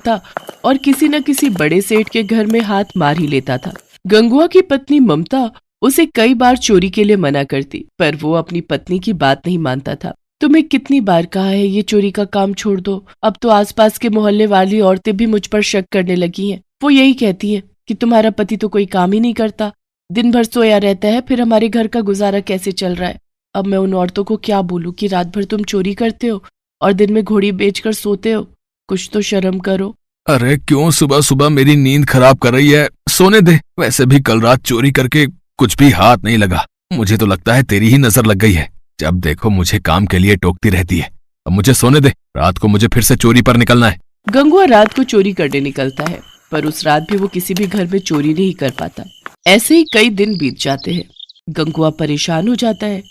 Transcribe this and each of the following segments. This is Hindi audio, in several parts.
था और किसी न किसी बड़े सेठ के घर में हाथ मार ही लेता था। गंगुआ की पत्नी ममता उसे कई बार चोरी के लिए मना करती, पर वो अपनी पत्नी की बात नहीं मानता था। तुम्हें कितनी बार कहा है ये चोरी का काम छोड़ दो। अब तो आसपास के मोहल्ले वाली औरतें भी मुझ पर शक करने लगी हैं। वो यही कहती हैं कि तुम्हारा पति तो कोई काम ही नहीं करता, दिन भर सोया रहता है, फिर हमारे घर का गुजारा कैसे चल रहा है। अब मैं उन औरतों को क्या बोलूं कि रात भर तुम चोरी करते हो और दिन में घोड़ी बेचकर सोते हो। कुछ तो शर्म करो। अरे क्यों सुबह सुबह मेरी नींद खराब कर रही है, सोने दे। वैसे भी कल रात चोरी करके कुछ भी हाथ नहीं लगा। मुझे तो लगता है तेरी ही नजर लग गई है। जब देखो मुझे काम के लिए टोकती रहती है। अब मुझे सोने दे, रात को मुझे फिर से चोरी पर निकलना है। गंगुआ रात को चोरी करने निकलता है, पर उस रात भी वो किसी भी घर में चोरी नहीं कर पाता। ऐसे ही कई दिन बीत जाते हैं। गंगुआ परेशान हो जाता है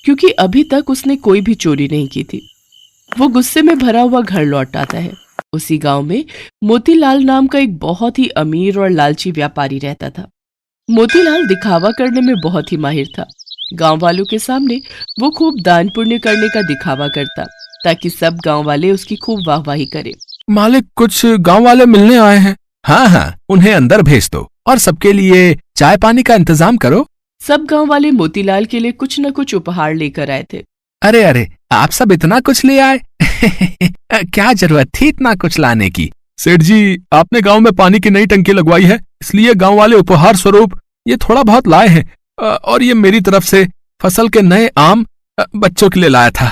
क्योंकि अभी तक उसने कोई भी चोरी नहीं की थी। वो गुस्से में भरा हुआ घर लौट आता है। उसी गांव में मोतीलाल नाम का एक बहुत ही अमीर और लालची व्यापारी रहता था। मोतीलाल दिखावा करने में बहुत ही माहिर था। गांव वालों के सामने वो खूब दान पुण्य करने का दिखावा करता ताकि सब गांव वाले उसकी खूब वाहवाही करें। मालिक, कुछ गांव वाले मिलने आए हैं। हाँ हाँ, उन्हें अंदर भेज दो और सबके लिए चाय पानी का इंतजाम करो। सब गांव वाले मोतीलाल के लिए कुछ न कुछ उपहार लेकर आए थे। अरे अरे, आप सब इतना कुछ ले आए? क्या जरूरत थी इतना कुछ लाने की? सेठ जी, आपने गांव में पानी की नई टंकी लगवाई है, इसलिए गांव वाले उपहार स्वरूप ये थोड़ा बहुत लाए हैं। और ये मेरी तरफ से फसल के नए आम बच्चों के लिए लाया था।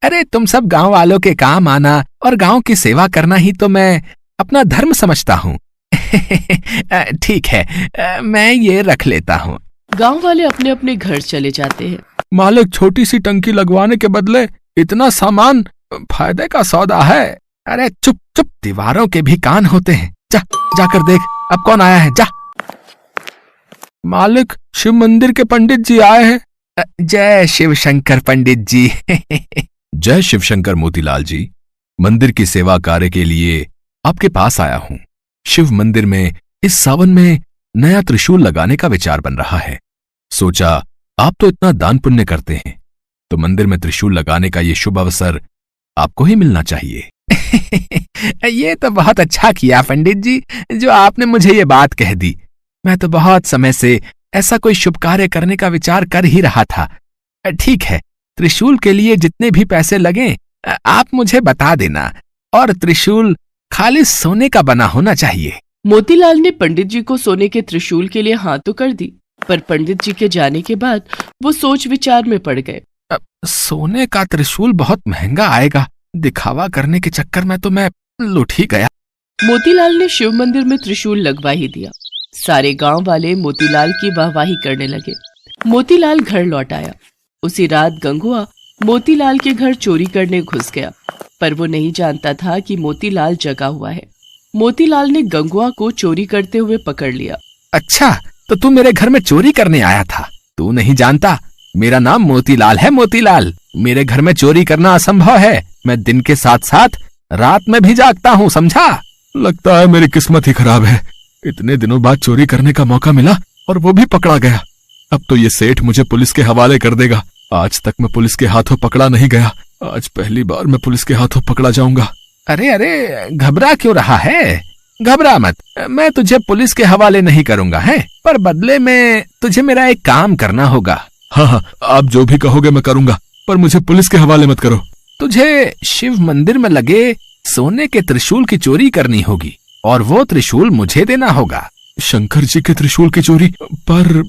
अरे तुम सब गांव वालों के काम आना और गांव की सेवा करना ही तो मैं अपना धर्म समझता हूँ। ठीक है, मैं ये रख लेता हूँ। गांव वाले अपने अपने घर चले जाते हैं। मालिक, छोटी सी टंकी लगवाने के बदले इतना सामान फायदे का सौदा है। अरे चुप चुप, दीवारों के भी कान होते हैं। जाकर देख अब कौन आया है, जा। मालिक, शिव मंदिर के पंडित जी आए हैं। जय शिव शंकर पंडित जी। जय शिव शंकर मोतीलाल जी, मंदिर की सेवा कार्य के लिए आपके पास आया हूँ। शिव मंदिर में इस सावन में नया त्रिशूल लगाने का विचार बन रहा है। सोचा आप तो इतना दान पुण्य करते हैं, तो मंदिर में त्रिशूल लगाने का ये शुभ अवसर आपको ही मिलना चाहिए। ये तो बहुत अच्छा किया पंडित जी, जो आपने मुझे ये बात कह दी। मैं तो बहुत समय से ऐसा कोई शुभ कार्य करने का विचार कर ही रहा था। ठीक है, त्रिशूल के लिए जितने भी पैसे लगें आप मुझे बता देना, और त्रिशूल खाली सोने का बना होना चाहिए। मोतीलाल ने पंडित जी को सोने के त्रिशूल के लिए हाँ तो कर दी, पर पंडित जी के जाने के बाद वो सोच विचार में पड़ गए। सोने का त्रिशूल बहुत महंगा आएगा, दिखावा करने के चक्कर में तो मैं लुट ही गया। मोतीलाल ने शिव मंदिर में त्रिशूल लगवा ही दिया। सारे गांव वाले मोतीलाल की वाहवाही करने लगे। मोतीलाल घर लौट आया। उसी रात गंगुआ मोतीलाल के घर चोरी करने घुस गया, पर वो नहीं जानता था कि मोतीलाल जगा हुआ है। मोतीलाल ने गंगुआ को चोरी करते हुए पकड़ लिया। अच्छा, तो तू मेरे घर में चोरी करने आया था? तू नहीं जानता, मेरा नाम मोतीलाल है। मोतीलाल, मेरे घर में चोरी करना असंभव है। मैं दिन के साथ साथ रात में भी जागता हूँ, समझा? लगता है मेरी किस्मत ही खराब है। इतने दिनों बाद चोरी करने का मौका मिला और वो भी पकड़ा गया। अब तो ये सेठ मुझे पुलिस के हवाले कर देगा। आज तक मैं पुलिस के हाथों पकड़ा नहीं गया, आज पहली बार मैं पुलिस के हाथों पकड़ा जाऊंगा। अरे अरे, घबरा क्यों रहा है? घबरा मत, मैं तुझे पुलिस के हवाले नहीं करूंगा, है? पर बदले में तुझे मेरा एक काम करना होगा। हाँ, आप जो भी कहोगे मैं करूंगा, पर मुझे पुलिस के हवाले मत करो। तुझे शिव मंदिर में लगे सोने के त्रिशूल की चोरी करनी होगी और वो त्रिशूल मुझे देना होगा। शंकर जी के त्रिशूल की चोरी? पर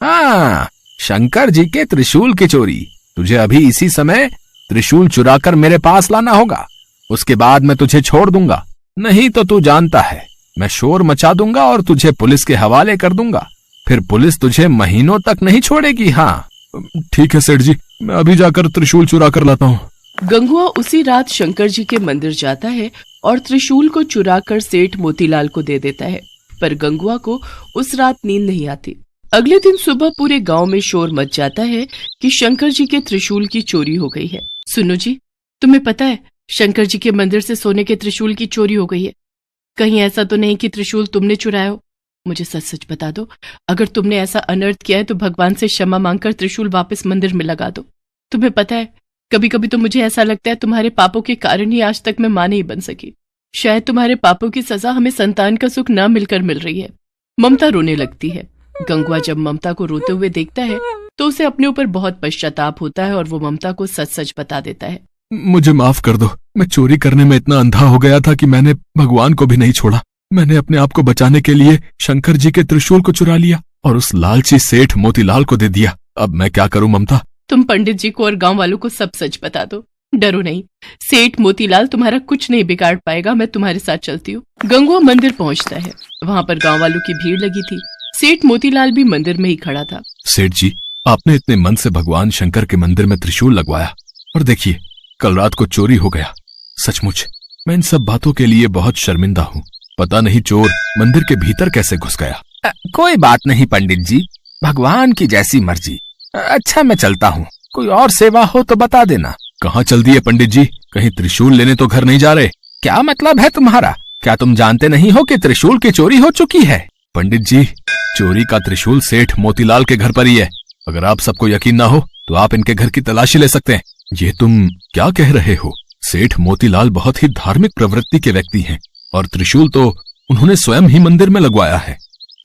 हाँ, शंकर जी के त्रिशूल की चोरी। तुझे अभी इसी समय त्रिशूल चुराकर मेरे पास लाना होगा, उसके बाद मैं तुझे छोड़ दूंगा। नहीं तो तू जानता है, मैं शोर मचा दूंगा और तुझे पुलिस के हवाले कर दूंगा। फिर पुलिस तुझे महीनों तक नहीं छोड़ेगी। हाँ ठीक है सेठ जी, मैं अभी जाकर त्रिशूल चुरा कर लाता हूँ। गंगुआ उसी रात शंकर जी के मंदिर जाता है और त्रिशूल को चुराकर सेठ मोतीलाल को दे देता है, पर गंगुआ को उस रात नींद नहीं आती। अगले दिन सुबह पूरे गांव में शोर मच जाता है कि शंकर जी के त्रिशूल की चोरी हो गई है। सुनो जी, तुम्हें पता है शंकर जी के मंदिर से सोने के त्रिशूल की चोरी हो गई है। कहीं ऐसा तो नहीं कि त्रिशूल तुमने चुराया हो? मुझे सच सच बता दो, अगर तुमने ऐसा अनर्थ किया है तो भगवान से क्षमा मांगकर त्रिशूल वापस मंदिर में लगा दो। तुम्हें पता है, कभी कभी तो मुझे ऐसा लगता है तुम्हारे पापों के कारण ही आज तक मैं मां नहीं बन सकी। शायद तुम्हारे पापों की सजा हमें संतान का सुख न मिलकर मिल रही है। ममता रोने लगती है। गंगुआ जब ममता को रोते हुए देखता है तो उसे अपने ऊपर बहुत पश्चाताप होता है और वो ममता को सच सच बता देता है। मुझे माफ कर दो, मैं चोरी करने में इतना अंधा हो गया था कि मैंने भगवान को भी नहीं छोड़ा। मैंने अपने आप को बचाने के लिए शंकर जी के त्रिशूल को चुरा लिया और उस लालची सेठ मोतीलाल को दे दिया। अब मैं क्या करूं ममता? तुम पंडित जी को और गांव वालों को सब सच बता दो। डरो नहीं, सेठ मोतीलाल तुम्हारा कुछ नहीं बिगाड़ पाएगा। मैं तुम्हारे साथ चलती हूँ। गंगुआ मंदिर पहुंचता है। वहां पर गांव वालों की भीड़ लगी थी। सेठ मोतीलाल भी मंदिर में ही खड़ा था। सेठ जी, आपने इतने मन से भगवान शंकर के मंदिर में त्रिशूल लगवाया और देखिए कल रात को चोरी हो गया। सचमुच मैं इन सब बातों के लिए बहुत शर्मिंदा हूँ। पता नहीं चोर मंदिर के भीतर कैसे घुस गया। कोई बात नहीं पंडित जी, भगवान की जैसी मर्जी। अच्छा मैं चलता हूँ, कोई और सेवा हो तो बता देना। कहाँ चल दिए पंडित जी? कहीं त्रिशूल लेने तो घर नहीं जा रहे? क्या मतलब है तुम्हारा? क्या तुम जानते नहीं हो कि त्रिशूल की चोरी हो चुकी है? पंडित जी, चोरी का त्रिशूल सेठ मोतीलाल के घर पर ही है। अगर आप सबको यकीन ना हो तो आप इनके घर की तलाशी ले सकते हैं। ये तुम क्या कह रहे हो? सेठ मोतीलाल बहुत ही धार्मिक प्रवृत्ति के व्यक्ति हैं और त्रिशूल तो उन्होंने स्वयं ही मंदिर में लगवाया है।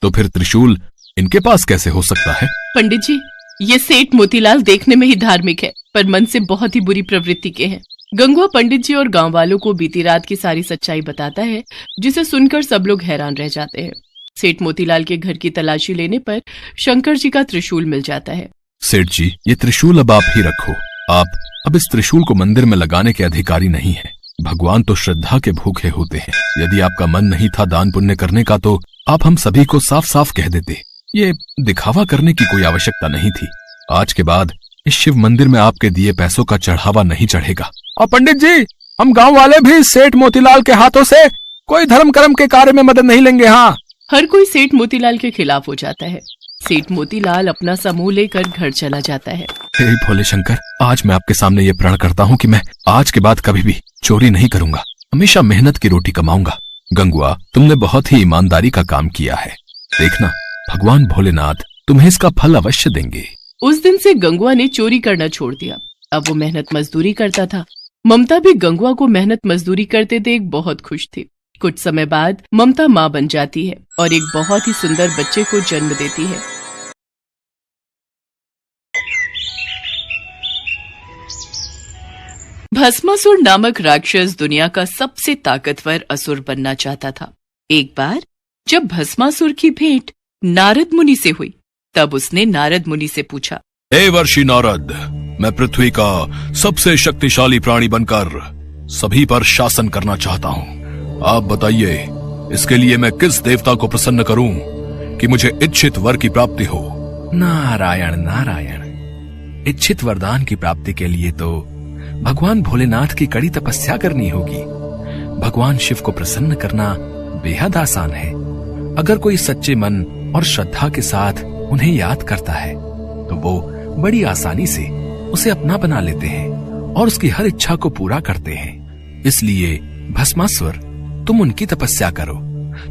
तो फिर त्रिशूल इनके पास कैसे हो सकता है? पंडित जी, ये सेठ मोतीलाल देखने में ही धार्मिक है पर मन से बहुत ही बुरी प्रवृत्ति के हैं। गंगुआ पंडित जी और गांव वालों को बीती रात की सारी सच्चाई बताता है, जिसे सुनकर सब लोग हैरान रह जाते हैं। सेठ मोतीलाल के घर की तलाशी लेने पर शंकर जी का त्रिशूल मिल जाता है। सेठ जी, ये त्रिशूल अब आप ही रखो। आप अब इस त्रिशूल को मंदिर में लगाने के अधिकारी नहीं है। भगवान तो श्रद्धा के भूखे होते हैं। यदि आपका मन नहीं था दान पुण्य करने का तो आप हम सभी को साफ साफ कह देते। ये दिखावा करने की कोई आवश्यकता नहीं थी। आज के बाद इस शिव मंदिर में आपके दिए पैसों का चढ़ावा नहीं चढ़ेगा। और पंडित जी, हम गांव वाले भी सेठ मोतीलाल के हाथों से कोई धर्म कर्म के कार्य में मदद नहीं लेंगे। हाँ, हर कोई सेठ मोतीलाल के खिलाफ हो जाता है। सेठ मोतीलाल अपना समूह लेकर घर चला जाता है। हे भोले शंकर, आज मैं आपके सामने ये प्रण करता हूँ कि मैं आज के बाद कभी भी चोरी नहीं करूंगा। हमेशा मेहनत की रोटी कमाऊंगा। गंगुआ, तुमने बहुत ही ईमानदारी का काम किया है। देखना, भगवान भोलेनाथ तुम्हें इसका फल अवश्य देंगे। उस दिन से गंगुआ ने चोरी करना छोड़ दिया। अब वो मेहनत मजदूरी करता था। ममता भी गंगुआ को मेहनत मजदूरी करते देख बहुत खुश थी। कुछ समय बाद ममता माँ बन जाती है और एक बहुत ही सुंदर बच्चे को जन्म देती है। भस्मासुर नामक राक्षस दुनिया का सबसे ताकतवर असुर बनना चाहता था। एक बार जब भस्मासुर की भेंट नारद मुनि से हुई, तब उसने नारद मुनि से पूछा, देवर्षि नारद, मैं पृथ्वी का सबसे शक्तिशाली प्राणी बनकर सभी पर शासन करना चाहता हूँ। आप बताइए, इसके लिए मैं किस देवता को प्रसन्न करूं कि मुझे इच्छित वर की प्राप्ति हो? नारायण नारायण, इच्छित वरदान की प्राप्ति के लिए तो भगवान भोलेनाथ की कड़ी तपस्या करनी होगी। भगवान शिव को प्रसन्न करना बेहद आसान है। अगर कोई सच्चे मन और श्रद्धा के साथ उन्हें याद करता है तो वो बड़ी आसानी से उसे अपना बना लेते हैं और उसकी हर इच्छा को पूरा करते हैं। इसलिए भस्मासुर, तुम उनकी तपस्या करो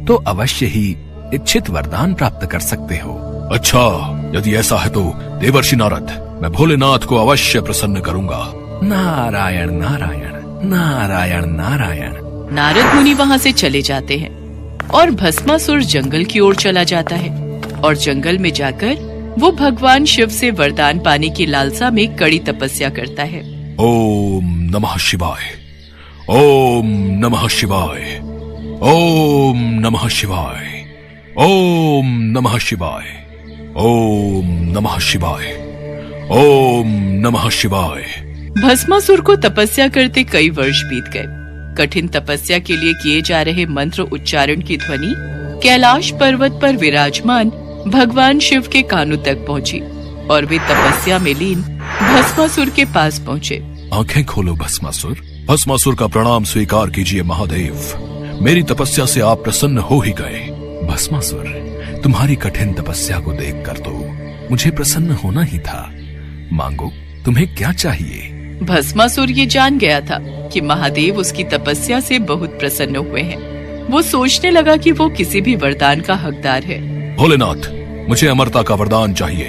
तो अवश्य ही इच्छित वरदान प्राप्त कर सकते हो। अच्छा, यदि ऐसा है तो देवर्षि नारद, मैं भोलेनाथ को अवश्य प्रसन्न करूंगा। नारायण नारायण नारायण नारायण। नारद मुनि वहाँ से चले जाते हैं और भस्मासुर जंगल की ओर चला जाता है और जंगल में जाकर वो भगवान शिव से वरदान पाने की लालसा में कड़ी तपस्या करता है। ओम नमः शिवाय, ओम नमः शिवाय, ओम नमः शिवाय, ओम नमः शिवाय, ओम नमः शिवाय, ओम नमः शिवाय। भस्मासुर को तपस्या करते कई वर्ष बीत गए। कठिन तपस्या के लिए किए जा रहे मंत्र उच्चारण की ध्वनि कैलाश पर्वत पर विराजमान भगवान शिव के कानों तक पहुंची और वे तपस्या में लीन भस्मासुर के पास पहुंचे। आंखें खोलो भस्मासुर। भस्मासुर का प्रणाम स्वीकार कीजिए महादेव। मेरी तपस्या से आप प्रसन्न हो ही गए। भस्मासुर, तुम्हारी कठिन तपस्या को देखकर तो मुझे प्रसन्न होना ही था। मांगो, तुम्हें क्या चाहिए? भस्मासुर ये जान गया था कि महादेव उसकी तपस्या से बहुत प्रसन्न हुए हैं। वो सोचने लगा कि वो किसी भी वरदान का हकदार है। भोलेनाथ, मुझे अमरता का वरदान चाहिए,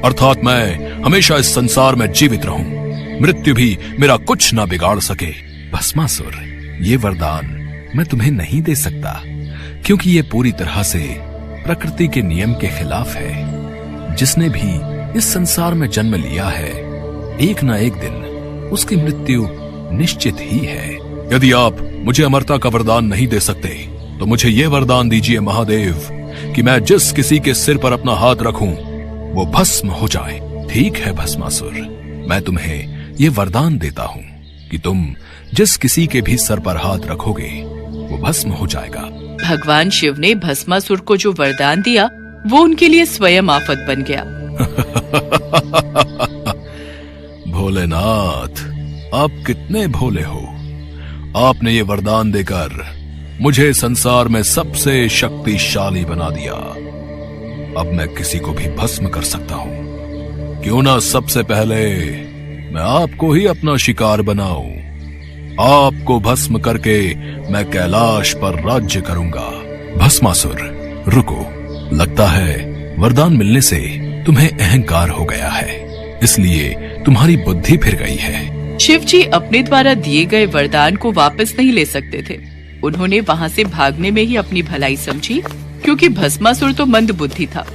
अर्थात मैं हमेशा इस संसार में जीवित रहूं, मृत्यु भी मेरा कुछ ना बिगाड़ सके। भस्मासुर, ये वरदान मैं तुम्हें नहीं दे सकता, क्योंकि ये पूरी तरह से प्रकृति के नियम के खिलाफ है। जिसने भी इस संसार में जन्म लिया है, एक ना एक दिन उसकी मृत्यु निश्चित ही है। यदि आप मुझे अमरता का वरदान नहीं दे सकते, तो मुझे ये वरदान दीजिए महादेव कि मैं जिस किसी के सिर पर अपना हाथ रखूं वो भस्म हो जाए। ठीक है भस्मासुर, मैं तुम्हें ये वरदान देता हूं कि तुम जिस किसी के भी सर पर हाथ रखोगे वो भस्म हो जाएगा। भगवान शिव ने भस्मासुर को जो वरदान दिया वो उनके लिए स्वयं आफत बन गया। भोलेनाथ, आप कितने भोले हो। आपने ये वरदान देकर मुझे संसार में सबसे शक्तिशाली बना दिया। अब मैं किसी को भी भस्म कर सकता हूं। क्यों ना सबसे पहले मैं आपको ही अपना शिकार बनाऊं। आपको भस्म करके मैं कैलाश पर राज्य करूंगा। भस्मासुर, रुको, लगता है वरदान मिलने से तुम्हें अहंकार हो गया है, इसलिए तुम्हारी बुद्धि फिर गई है। शिव जी अपने द्वारा दिए गए वरदान को वापस नहीं ले सकते थे। उन्होंने वहाँ से भागने में ही अपनी भलाई समझी, क्योंकि भस्मासुर तो मंद बुद्धि था।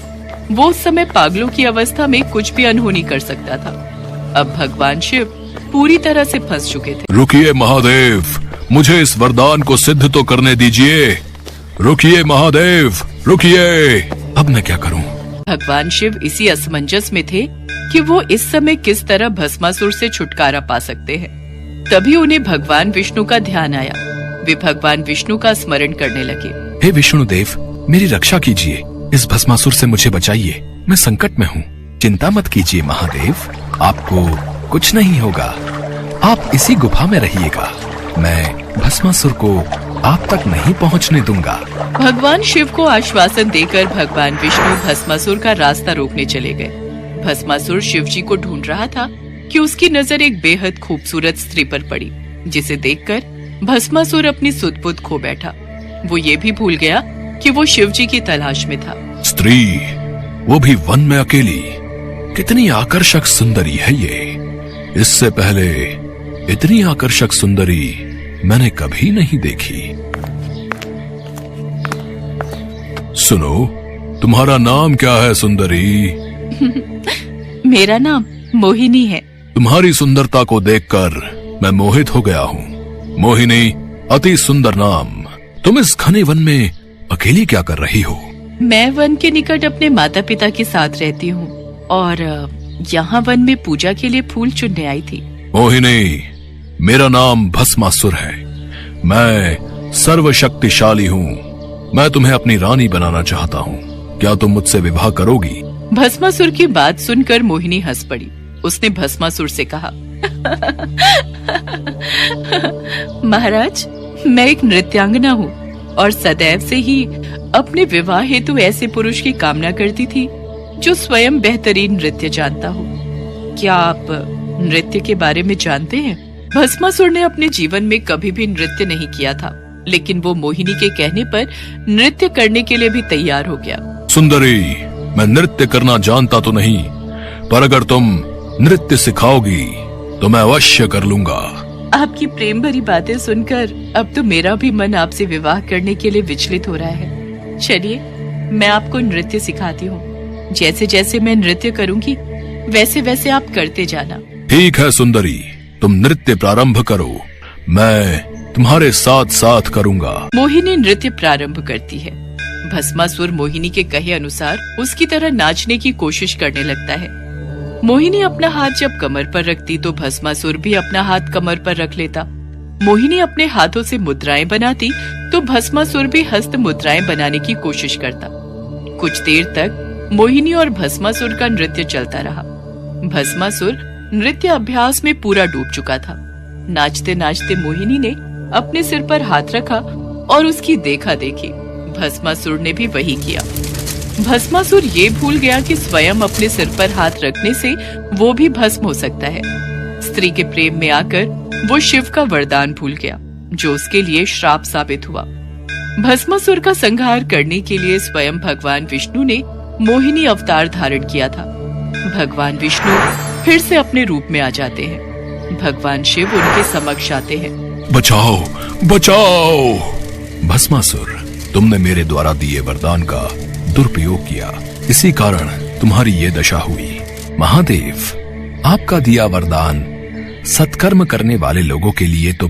वो उस समय पागलों की अवस्था में कुछ भी अनहोनी कर सकता था। अब भगवान शिव पूरी तरह से फंस चुके थे। रुकिए महादेव, मुझे इस वरदान को सिद्ध तो करने दीजिए। रुकिए महादेव, रुकिए। अब मैं क्या करूं? भगवान शिव इसी असमंजस में थे कि वो इस समय किस तरह भस्मासुर से छुटकारा पा सकते हैं। तभी उन्हें भगवान विष्णु का ध्यान आया। वे भगवान विष्णु का स्मरण करने लगे। हे विष्णुदेव, मेरी रक्षा कीजिए, इस भस्मासुर से मुझे बचाइए। मैं संकट में हूँ। चिंता मत कीजिए महादेव, आपको कुछ नहीं होगा। आप इसी गुफा में रहिएगा। मैं भस्मासुर को आप तक नहीं पहुँचने दूंगा। भगवान शिव को आश्वासन देकर भगवान विष्णु भस्मासुर का रास्ता रोकने चले गए। भस्मासुर शिव जी को ढूंढ रहा था कि उसकी नजर एक बेहद खूबसूरत स्त्री पर पड़ी, जिसे देखकर भस्मासुर अपनी सुध-बुध खो बैठा। वो ये भी भूल गया कि वो शिव जी की तलाश में था। स्त्री, वो भी वन में अकेली, कितनी आकर्षक सुंदरी है ये। इससे पहले इतनी आकर्षक सुंदरी मैंने कभी नहीं देखी। सुनो, तुम्हारा नाम क्या है सुंदरी? मेरा नाम मोहिनी है। तुम्हारी सुंदरता को देखकर मैं मोहित हो गया हूँ। मोहिनी, अति सुंदर नाम। तुम इस घने वन में अकेली क्या कर रही हो? मैं वन के निकट अपने माता पिता के साथ रहती हूँ और यहाँ वन में पूजा के लिए फूल चुनने आई थी। मोहिनी, मेरा नाम भस्मासुर है। मैं सर्वशक्तिशाली हूँ। मैं तुम्हें अपनी रानी बनाना चाहता हूँ। क्या तुम मुझसे विवाह करोगी? भस्मासुर की बात सुनकर मोहिनी हंस पड़ी। उसने भस्मासुर से कहा, महाराज, मैं एक नृत्यांगना हूँ और सदैव से ही अपने विवाह हेतु ऐसे पुरुष की कामना करती थी जो स्वयं बेहतरीन नृत्य जानता हो। क्या आप नृत्य के बारे में जानते हैं? भस्मासुर ने अपने जीवन में कभी भी नृत्य नहीं किया था, लेकिन वो मोहिनी के कहने पर नृत्य करने के लिए भी तैयार हो गया। सुंदरी, मैं नृत्य करना जानता तो नहीं, पर अगर तुम नृत्य सिखाओगी तो मैं अवश्य कर लूंगा। आपकी प्रेम भरी बातें सुनकर अब तो मेरा भी मन आपसे विवाह करने के लिए विचलित हो रहा है। चलिए, मैं आपको नृत्य सिखाती हूँ। जैसे जैसे मैं नृत्य करूँगी वैसे वैसे आप करते जाना। ठीक है सुंदरी, तुम नृत्य प्रारंभ करो, मैं तुम्हारे साथ साथ करूँगा। मोहिनी नृत्य प्रारंभ करती है। भस्मासुर मोहिनी के कहे अनुसार उसकी तरह नाचने की कोशिश करने लगता है। मोहिनी अपना हाथ जब कमर पर रखती तो भस्मासुर भी अपना हाथ कमर पर रख लेता। मोहिनी अपने हाथों से मुद्राएं बनाती तो भस्मासुर भी हस्त मुद्राएं बनाने की कोशिश करता। कुछ देर तक मोहिनी और भस्मासुर का नृत्य चलता रहा। भस्मासुर नृत्य अभ्यास में पूरा डूब चुका था। नाचते नाचते मोहिनी ने अपने सिर पर हाथ रखा और उसकी देखा देखी भस्मासुर ने भी वही किया। भस्मासुर ये भूल गया कि स्वयं अपने सिर पर हाथ रखने से वो भी भस्म हो सकता है। स्त्री के प्रेम में आकर वो शिव का वरदान भूल गया, जो उसके लिए श्राप साबित हुआ। भस्मासुर का संहार करने के लिए स्वयं भगवान विष्णु ने मोहिनी अवतार धारण किया था। भगवान विष्णु फिर से अपने रूप में आ जाते हैं। भगवान शिव उनके समक्ष आते हैं। बचाओ, बचाओ, भस्मासुर, तुमने मेरे द्वारा दिए वरदान का दुरुपयोग किया, इसी कारण तुम्हारी ये दशा हुई। महादेव, आपका दिया वरदान सत्कर्म करने वाले लोगों के लिए तो